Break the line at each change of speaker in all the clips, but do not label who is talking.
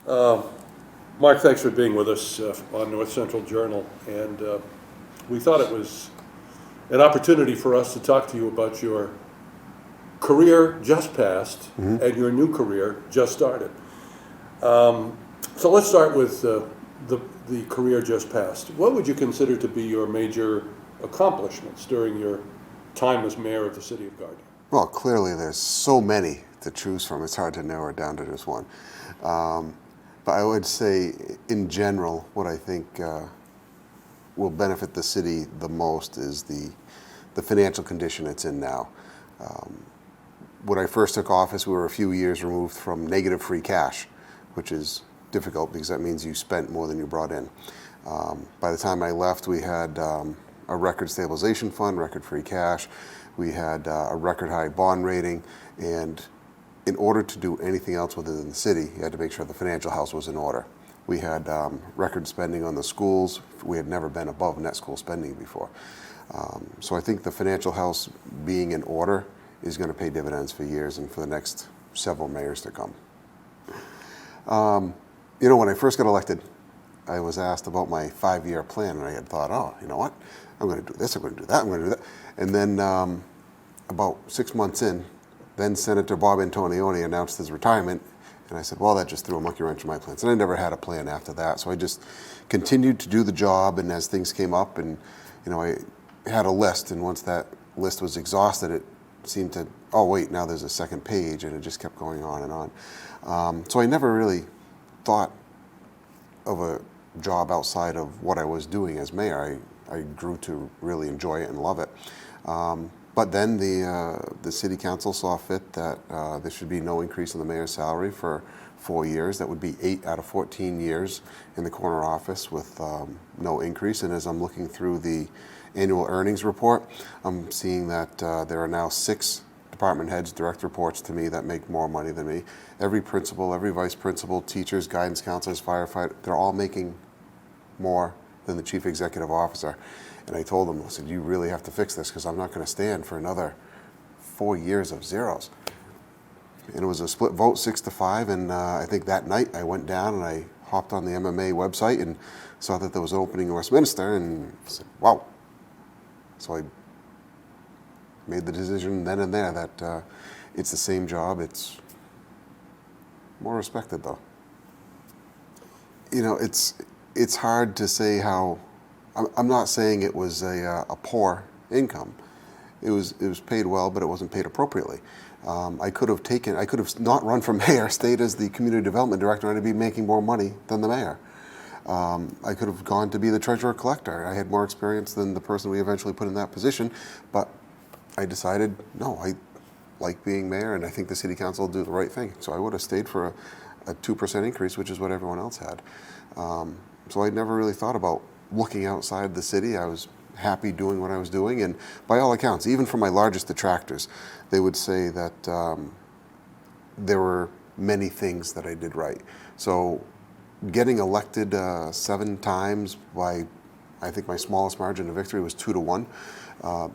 Mark, thanks for being with us on North Central Journal. And we thought it was an opportunity for us to talk to you about your career just passed and your new career just started. So let's start with the career just passed. What would you consider to be your major accomplishments during your time as mayor of the city of Gardner?
Well, clearly there's so many to choose from. It's hard to narrow it down to just one. But I would say, in general, what I think will benefit the city the most is the financial condition it's in now. When I first took office, we were a few years removed from negative free cash, which is difficult because that means you spent more than you brought in. By the time I left, we had a record stabilization fund, record free cash. We had a record high bond rating, and in order to do anything else within the city, you had to make sure the financial house was in order. We had record spending on the schools. We had never been above net school spending before. So I think the financial house being in order is going to pay dividends for years and for the next several mayors to come. When I first got elected, I was asked about my 5-year plan, and I had thought, oh, you know what? I'm going to do this, I'm going to do that, I'm going to do that. And then about 6 months in, then Senator Bob Antonioni announced his retirement, and I said, well, that just threw a monkey wrench in my plans. And I never had a plan after that, so I just continued to do the job, and as things came up, and I had a list, and once that list was exhausted, it seemed to, oh wait, now there's a second page, and it just kept going on and on. So I never really thought of a job outside of what I was doing as mayor. I grew to really enjoy it and love it. But then the city council saw fit that there should be no increase in the mayor's salary for 4 years. That would be 8 out of 14 years in the corner office with no increase. And as I'm looking through the annual earnings report, I'm seeing that there are now 6 department heads, direct reports to me, that make more money than me. Every principal, every vice principal, teachers, guidance counselors, firefighters, they're all making more than the chief executive officer. And I told them, I said, you really have to fix this because I'm not going to stand for another 4 years of zeros. And it was a split vote, 6-5. And I think that night I went down and I hopped on the MMA website and saw that there was an opening in Westminster, and I said, wow. So I made the decision then and there that it's the same job. It's more respected, though. It's hard to say how. I'm not saying it was a poor income. It was paid well, but it wasn't paid appropriately. I could have not run for mayor, stayed as the community development director, and I'd be making more money than the mayor. I could have gone to be the treasurer collector. I had more experience than the person we eventually put in that position, but I decided, no, I like being mayor, and I think the city council will do the right thing. So I would have stayed for a 2% increase, which is what everyone else had. So I never really thought about looking outside the city. I was happy doing what I was doing, and by all accounts, even from my largest detractors, they would say that there were many things that I did right. So getting elected 7 times by, I think my smallest margin of victory was 2-1.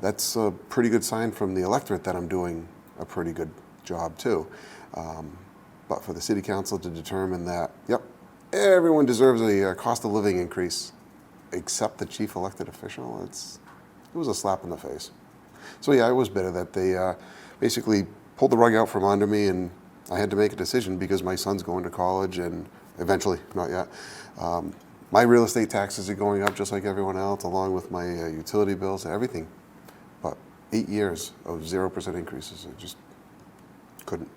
That's a pretty good sign from the electorate that I'm doing a pretty good job too. But for the city council to determine that, yep, everyone deserves a cost of living increase except the chief elected official, it was a slap in the face. So yeah, I was bitter that they basically pulled the rug out from under me, and I had to make a decision because my son's going to college, and eventually, not yet. My real estate taxes are going up just like everyone else, along with my utility bills and everything. But 8 years of 0% increases, I just couldn't.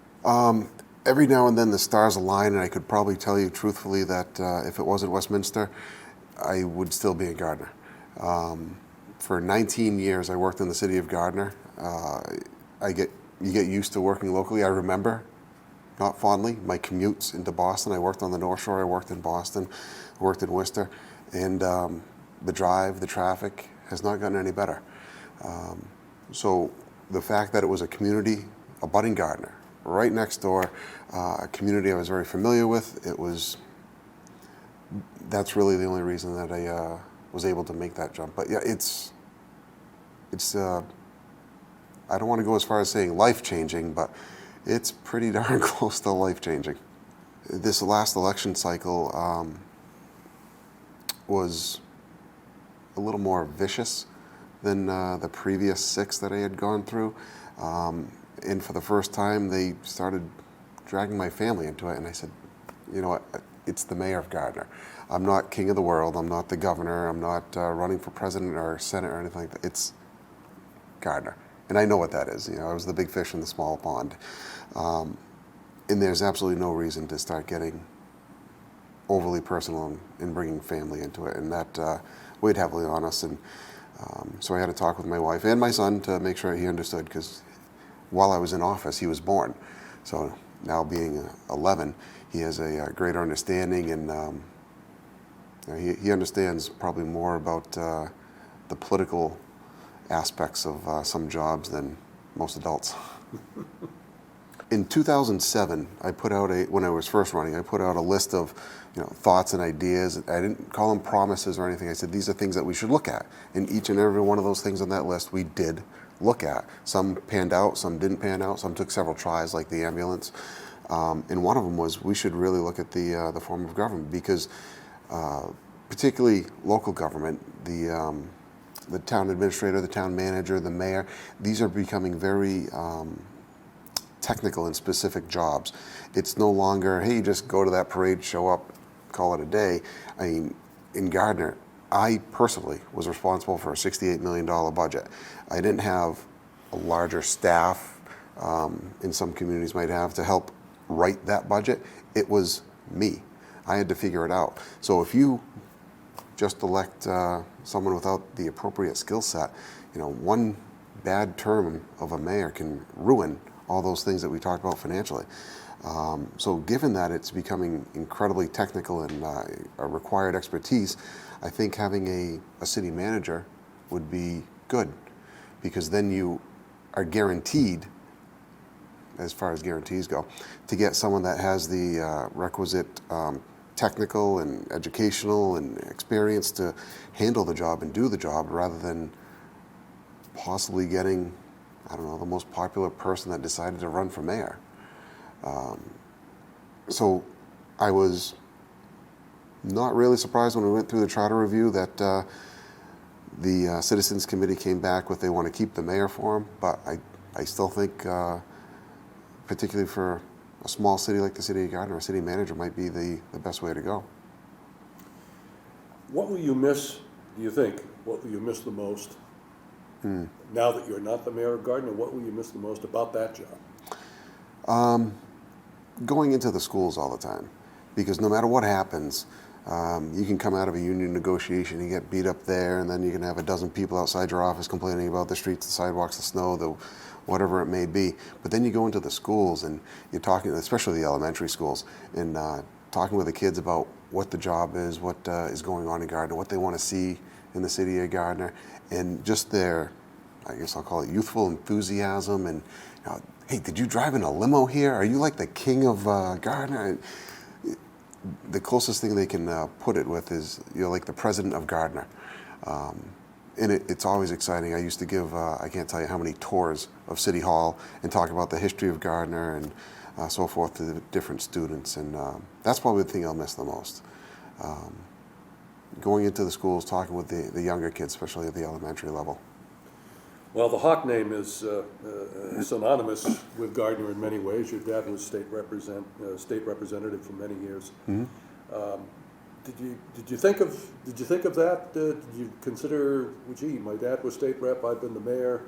Every now and then the stars align, and I could probably tell you truthfully that if it wasn't Westminster, I would still be in Gardner. For 19 years, I worked in the city of Gardner. You get used to working locally. I remember, not fondly, my commutes into Boston. I worked on the North Shore. I worked in Boston. I worked in Worcester, and the drive, the traffic has not gotten any better. So the fact that it was a community, a budding Gardner, right next door, a community I was very familiar with, that's really the only reason that I was able to make that jump. But yeah, it's I don't want to go as far as saying life-changing, but it's pretty darn close to life-changing. this last election cycle was a little more vicious than the previous 6 that I had gone through. And for the first time, they started dragging my family into it. And I said, you know what, it's the mayor of Gardner. I'm not king of the world. I'm not the governor. I'm not running for president or senate or anything like that. It's Gardner. And I know what that is. You know, I was the big fish in the small pond. And there's absolutely no reason to start getting overly personal and bringing family into it. And that weighed heavily on us. And so I had to talk with my wife and my son to make sure he understood, because while I was in office, he was born. So now being 11, he has a greater understanding, and he understands probably more about the political aspects of some jobs than most adults. In 2007, when I was first running, I put out a list of thoughts and ideas. I didn't call them promises or anything. I said, these are things that we should look at. And each and every one of those things on that list, we did look at. Some panned out, some didn't pan out, some took several tries, like the ambulance. And one of them was, we should really look at the form of government, because particularly local government, the town administrator, the town manager, the mayor, these are becoming very technical and specific jobs. It's no longer, hey, you just go to that parade, show up, call it a day. I mean, in Gardner, I personally was responsible for a $68 million budget. I didn't have a larger staff, in some communities might have, to help write that budget. It was me. I had to figure it out. So if you just elect someone without the appropriate skill set, one bad term of a mayor can ruin all those things that we talked about financially. So given that it's becoming incredibly technical and a required expertise, I think having a city manager would be good, because then you are guaranteed, as far as guarantees go, to get someone that has the requisite technical and educational and experience to handle the job and do the job, rather than possibly getting, I don't know, the most popular person that decided to run for mayor. So I was not really surprised when we went through the charter review that the Citizens Committee came back with they want to keep the mayor form, but I still think, particularly for a small city like the city of Gardner, a city manager might be the best way to go.
What will you miss, do you think? What will you miss the most? Now that you're not the mayor of Gardner, what will you miss the most about that job?
Going into the schools all the time, because no matter what happens, you can come out of a union negotiation, you get beat up there, and then you can have a dozen people outside your office complaining about the streets, the sidewalks, the snow, whatever it may be. But then you go into the schools and you're talking, especially the elementary schools, and talking with the kids about what the job is, what is going on in Gardner, what they want to see in the city of Gardner, and just their, I guess I'll call it, youthful enthusiasm. And hey, did you drive in a limo here? Are you like the king of Gardner? And the closest thing they can put it with is you're like the president of Gardner. And it's always exciting. I used to give, I can't tell you how many tours of City Hall and talk about the history of Gardner and so forth to the different students. And that's probably the thing I'll miss the most. Going into the schools, talking with the younger kids, especially at the elementary level.
Well, the Hawke name is synonymous with Gardner in many ways. Your dad was state representative for many years. Mm-hmm. Did you think of that? Did you consider, gee, my dad was state rep, I've been the mayor,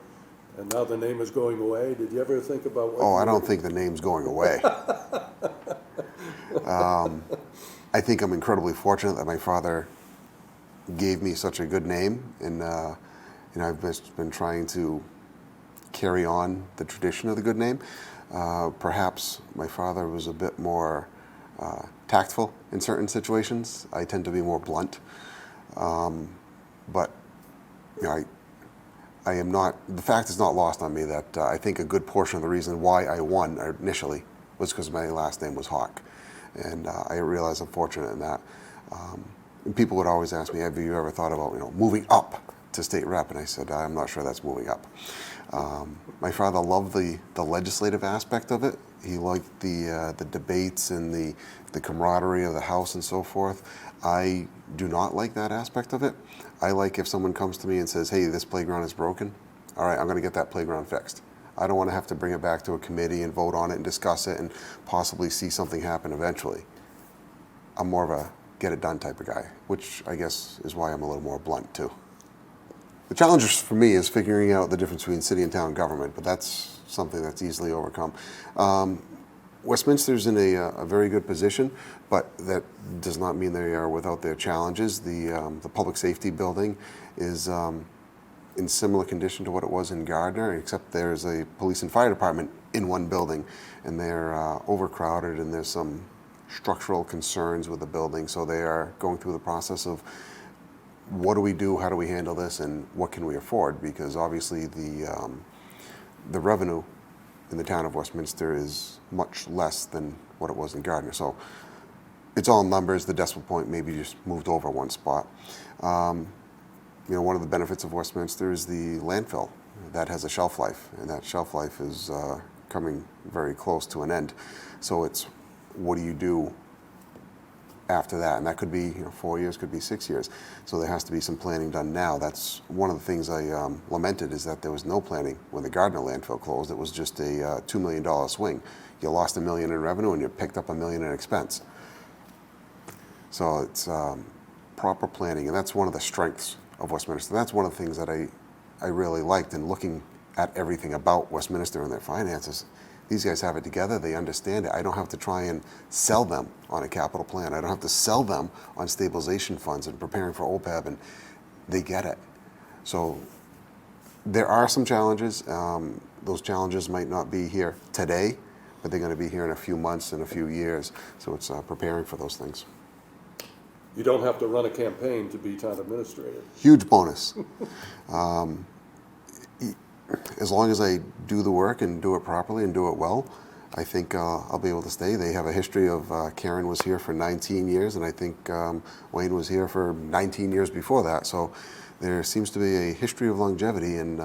and now the name is going away? Did you ever think about what?
Oh, I don't think the name's going away. I think I'm incredibly fortunate that my father gave me such a good name, and I've just been trying to carry on the tradition of the good name. Perhaps my father was a bit more tactful in certain situations. I tend to be more blunt. But I am not, the fact is not lost on me that I think a good portion of the reason why I won initially was because my last name was Hawke. And I realize I'm fortunate in that. And people would always ask me, have you ever thought about moving up to state rep, and I said, I'm not sure that's moving up. My father loved the legislative aspect of it. He liked the debates and the camaraderie of the House and so forth. I do not like that aspect of it. I like if someone comes to me and says, hey, this playground is broken. All right, I'm going to get that playground fixed. I don't want to have to bring it back to a committee and vote on it and discuss it and possibly see something happen eventually. I'm more of a get it done type of guy, which I guess is why I'm a little more blunt too. The challenge for me is figuring out the difference between city and town government, but that's something that's easily overcome. Westminster's in a very good position, but that does not mean they are without their challenges. The public safety building is in similar condition to what it was in Gardner, except there's a police and fire department in one building, and they're overcrowded, and there's some structural concerns with the building, so they are going through the process of what do we do, how do we handle this, and what can we afford, because obviously the revenue in the town of Westminster is much less than what it was in Gardner. So it's all numbers. The decimal point maybe just moved over one spot. One of the benefits of Westminster is the landfill. That has a shelf life, and that shelf life is coming very close to an end. So it's what do you do after that? And that could be 4 years, could be 6 years. So there has to be some planning done now. That's one of the things I lamented, is that there was no planning when the Gardner landfill closed. It was just a $2 million swing. You lost $1 million in revenue and you picked up $1 million in expense. So it's proper planning, and that's one of the strengths of Westminster. That's one of the things that I really liked in looking at everything about Westminster and their finances. These guys have it together. They understand it. I don't have to try and sell them on a capital plan. I don't have to sell them on stabilization funds and preparing for OPEB, and they get it. So there are some challenges. Those challenges might not be here today, but they're going to be here in a few months and a few years. So it's preparing for those things.
You don't have to run a campaign to be town administrator.
Huge bonus. As long as I do the work and do it properly and do it well, I think I'll be able to stay. They have a history of Karen was here for 19 years, and I think Wayne was here for 19 years before that. So there seems to be a history of longevity, and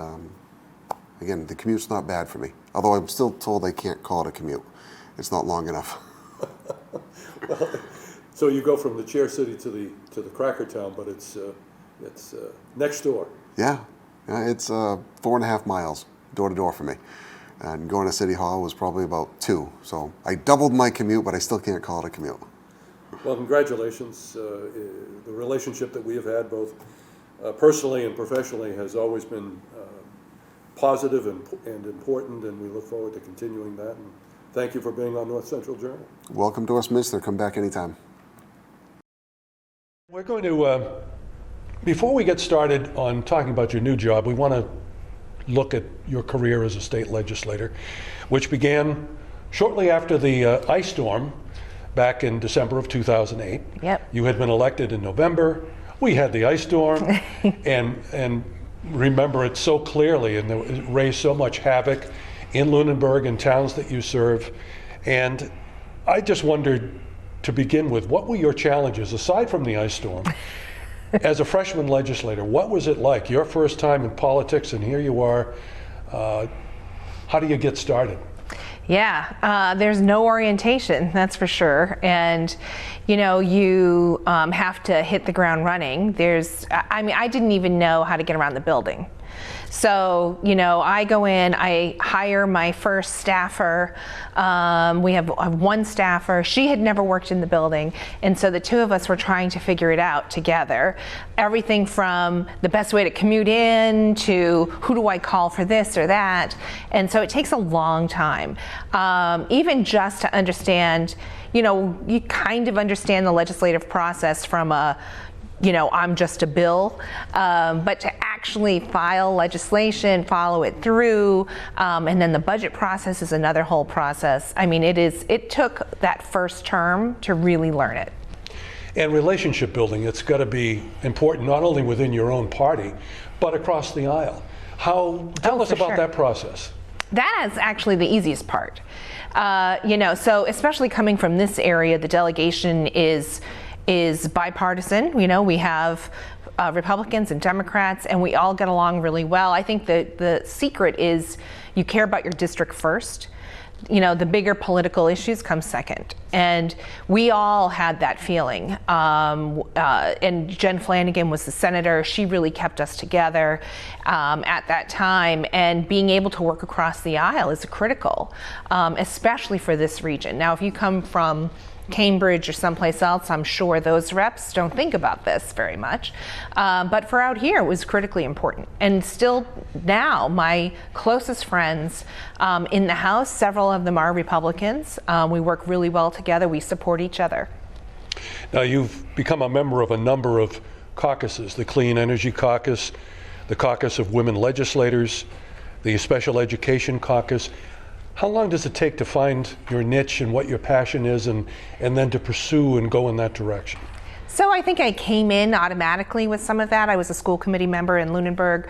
again, the commute's not bad for me. Although I'm still told I can't call it a commute. It's not long enough.
Well, so you go from the Chair City to the Cracker Town, but it's next door.
Yeah. It's 4.5 miles door to door for me. And going to City Hall was probably about 2. So I doubled my commute, but I still can't call it a commute.
Well, congratulations. The relationship that we have had, both personally and professionally, has always been positive and important, and we look forward to continuing that. And thank you for being on North Central Journal.
Welcome to Westminster. Come back anytime.
We're going to... Before we get started on talking about your new job, we want to look at your career as a state legislator, which began shortly after the ice storm back in December of 2008.
Yep.
You had been elected in November. We had the ice storm, and remember it so clearly, and it raised so much havoc in Lunenburg and towns that you serve. And I just wondered, to begin with, what were your challenges, aside from the ice storm? As a freshman legislator, what was it like? Your first time in politics, and here you are. How do you get started?
Yeah, there's no orientation, that's for sure. And, you have to hit the ground running. I didn't even know how to get around the building. So, I go in, I hire my first staffer. We have one staffer. She had never worked in the building. And so the two of us were trying to figure it out together. Everything from the best way to commute in to who do I call for this or that. And so it takes a long time. Even just to understand, you kind of understand the legislative process from I'm just a bill, but to actually file legislation, follow it through, and then the budget process is another whole process. It took that first term to really learn it.
And relationship building, it's got to be important not only within your own party, but across the aisle. Tell us about that process.
That is actually the easiest part. So especially coming from this area, the delegation is is bipartisan. You know, we have Republicans and Democrats, and we all get along really well. I think the secret is you care about your district first. You know, the bigger political issues come second. And we all had that feeling. And Jen Flanagan was the senator. She really kept us together at that time. And being able to work across the aisle is critical, especially for this region. Now, if you come from Cambridge or someplace else, I'm sure those reps don't think about this very much. But for out here, it was critically important. And still now, my closest friends in the House, several of them are Republicans. We work really well together. We support each other.
Now, you've become a member of a number of caucuses, the Clean Energy Caucus, the Caucus of Women Legislators, the Special Education Caucus. How long does it take to find your niche and what your passion is, and then to pursue and go in that direction?
So I think I came in automatically with some of that. I was a school committee member in Lunenburg.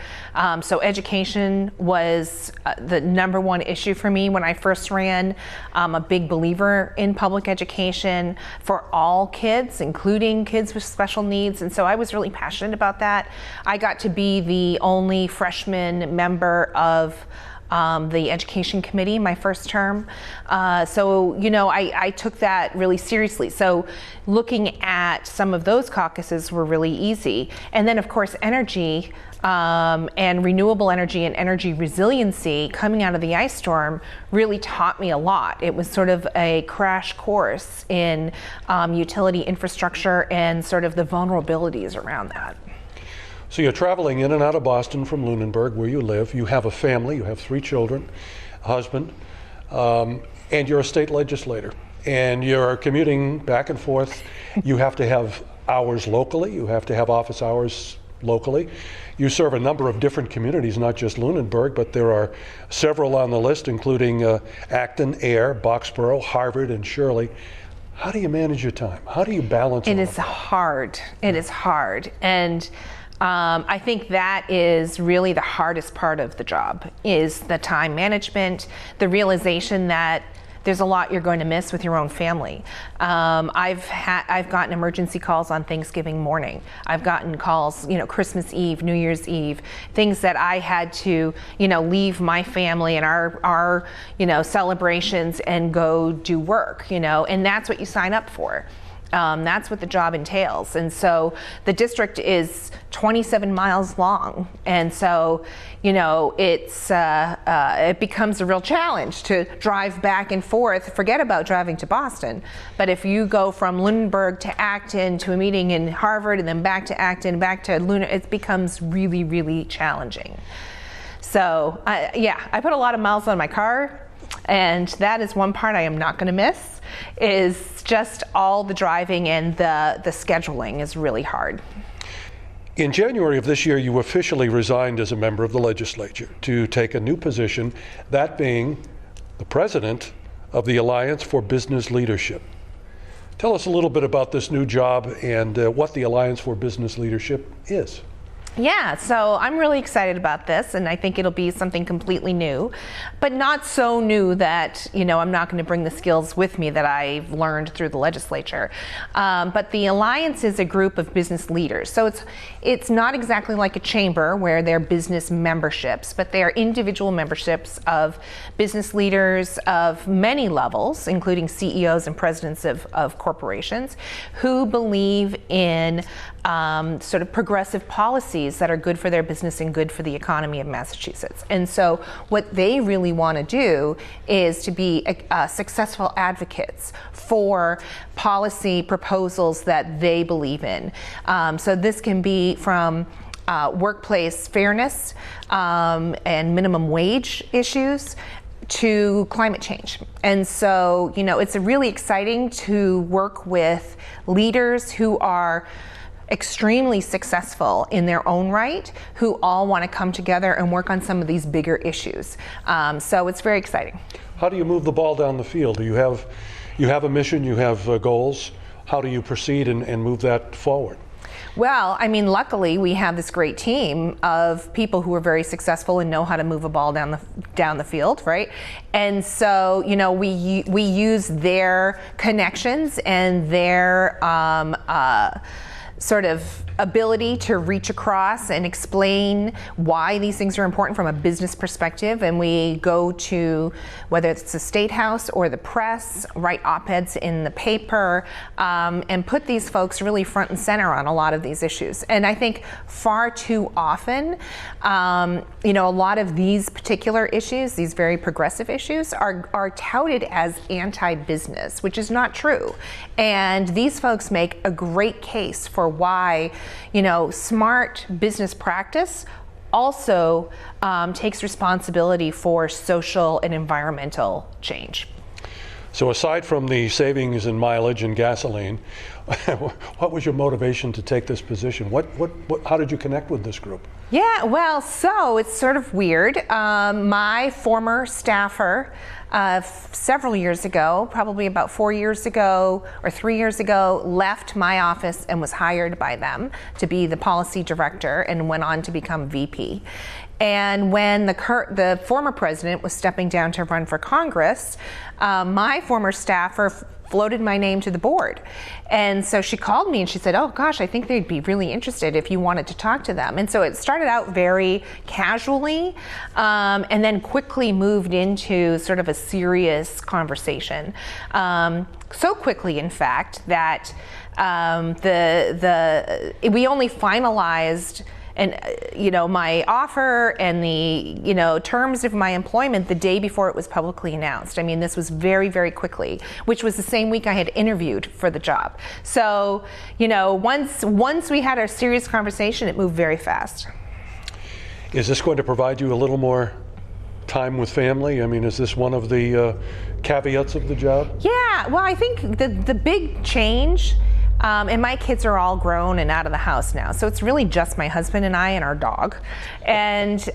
So education was the number one issue for me when I first ran. I'm a big believer in public education for all kids, including kids with special needs. And so I was really passionate about that. I got to be the only freshman member of the education committee my first term. So, you know, I took that really seriously. So looking at some of those caucuses were really easy. And then, of course, energy and renewable energy and energy resiliency coming out of the ice storm really taught me a lot. It was sort of a crash course in utility infrastructure and sort of the vulnerabilities around that.
So you're traveling in and out of Boston from Lunenburg, where you live. You have a family, you have 3 children, a husband, and you're a state legislator. And you're commuting back and forth. You have to have hours locally, you have to have office hours locally. You serve a number of different communities, not just Lunenburg, but there are several on the list, including Acton, Air, Boxborough, Harvard, and Shirley. How do you manage your time? How do you balance all of that?
It is hard. It is hard. And I think that is really the hardest part of the job, is the time management, the realization that there's a lot you're going to miss with your own family. I've gotten emergency calls on Thanksgiving morning. I've gotten calls, you know, Christmas Eve, New Year's Eve, things that I had to, you know, leave my family and our you know, celebrations and go do work, you know, and that's what you sign up for. That's what the job entails. And so the district is 27 miles long. And so, you know, it becomes a real challenge to drive back and forth. Forget about driving to Boston. But if you go from Lunenburg to Acton to a meeting in Harvard and then back to Acton, back to it becomes really, really challenging. So, yeah, I put a lot of miles on my car. And that is one part I am not going to miss, is just all the driving and the scheduling is really hard.
In January of this year, you officially resigned as a member of the legislature to take a new position, that being the president of the Alliance for Business Leadership. Tell us a little bit about this new job and what the Alliance for Business Leadership is.
Yeah, so I'm really excited about this, and I think it'll be something completely new, but not so new that, you know, I'm not going to bring the skills with me that I've learned through the legislature. But the Alliance is a group of business leaders. So it's not exactly like a chamber where they're business memberships, but they are individual memberships of business leaders of many levels, including CEOs and presidents of corporations, who believe in sort of progressive policies that are good for their business and good for the economy of Massachusetts. And so what they really want to do is to be successful advocates for policy proposals that they believe in. So this can be from workplace fairness and minimum wage issues to climate change. And so, you know, it's really exciting to work with leaders who are extremely successful in their own right, who all want to come together and work on some of these bigger issues. So it's very exciting.
How do you move the ball down the field? Do you have a mission, you have goals? How do you proceed and move that forward?
Well, I mean, luckily we have this great team of people who are very successful and know how to move a ball down the field, right? And so, you know, we use their connections and their sort of ability to reach across and explain why these things are important from a business perspective. And we go to, whether it's the State House or the press, write op-eds in the paper, and put these folks really front and center on a lot of these issues. And I think far too often, you know, a lot of these particular issues, these very progressive issues, are touted as anti-business, which is not true. And these folks make a great case for why, you know, smart business practice also takes responsibility for social and environmental change.
So aside from the savings in mileage and gasoline, what was your motivation to take this position? How did you connect with this group?
Yeah, well, so it's sort of weird. My former staffer, several years ago, probably about 4 years ago or 3 years ago, left my office and was hired by them to be the policy director and went on to become VP. And when the former president was stepping down to run for Congress, my former staffer floated my name to the board. And so she called me and she said, oh gosh, I think they'd be really interested if you wanted to talk to them. And so it started out very casually, and then quickly moved into sort of a serious conversation. So quickly, in fact, that we only finalized you know, my offer and the, you know, terms of my employment the day before it was publicly announced. I mean, this was very, very quickly, which was the same week I had interviewed for the job. So, you know, once we had our serious conversation, it moved very fast.
Is this going to provide you a little more time with family? I mean, is this one of the caveats of the job?
Yeah, well, I think the big change, and my kids are all grown and out of the house now, so it's really just my husband and I and our dog. And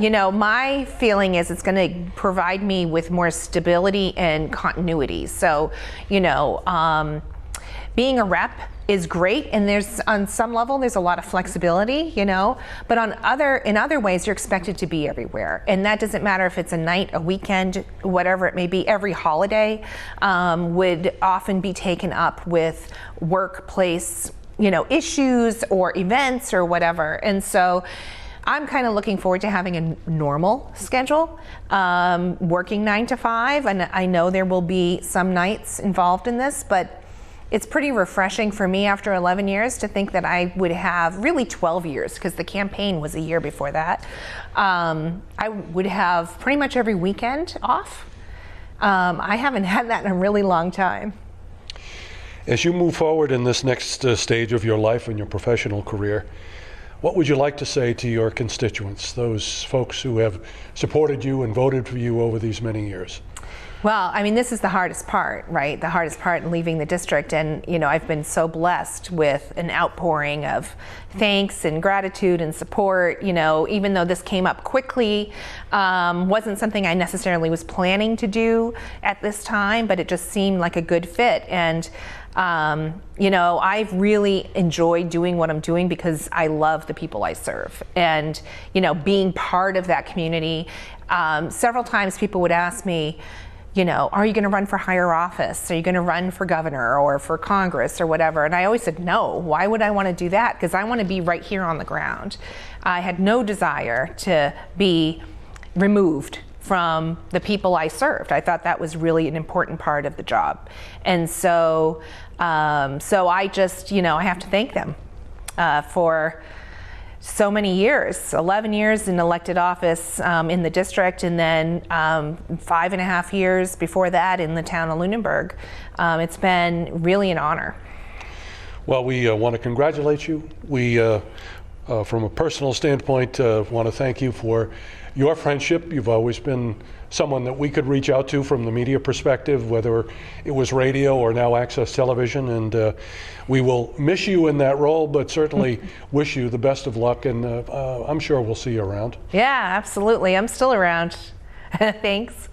you know, my feeling is it's going to provide me with more stability and continuity. So, you know, being a rep is great, and there's, on some level, there's a lot of flexibility, you know, but in other ways, you're expected to be everywhere. And that doesn't matter if it's a night, a weekend, whatever it may be. Every holiday would often be taken up with workplace, you know, issues or events or whatever. And so I'm kind of looking forward to having a normal schedule, working 9 to 5, and I know there will be some nights involved in this, but it's pretty refreshing for me after 11 years to think that I would have, really 12 years, because the campaign was a year before that. I would have pretty much every weekend off. I haven't had that in a really long time.
As you move forward in this next stage of your life and your professional career, what would you like to say to your constituents, those folks who have supported you and voted for you over these many years?
Well, I mean, this is the hardest part, right? The hardest part in leaving the district. And, you know, I've been so blessed with an outpouring of thanks and gratitude and support, you know, even though this came up quickly, wasn't something I necessarily was planning to do at this time, but it just seemed like a good fit. And, you know, I've really enjoyed doing what I'm doing because I love the people I serve. And, you know, being part of that community, several times people would ask me, you know, are you going to run for higher office? Are you going to run for governor or for Congress or whatever? And I always said, no, why would I want to do that? Because I want to be right here on the ground. I had no desire to be removed from the people I served. I thought that was really an important part of the job. And so, I just, you know, I have to thank them for so many years, 11 years in elected office in the district, and then 5.5 years before that in the town of Lunenburg. It's been really an honor.
Well, we want to congratulate you. We, from a personal standpoint, want to thank you for your friendship. You've always been someone that we could reach out to from the media perspective, whether it was radio or now Access Television, and we will miss you in that role, but certainly wish you the best of luck, and I'm sure we'll see you around.
Yeah, absolutely. I'm still around. Thanks.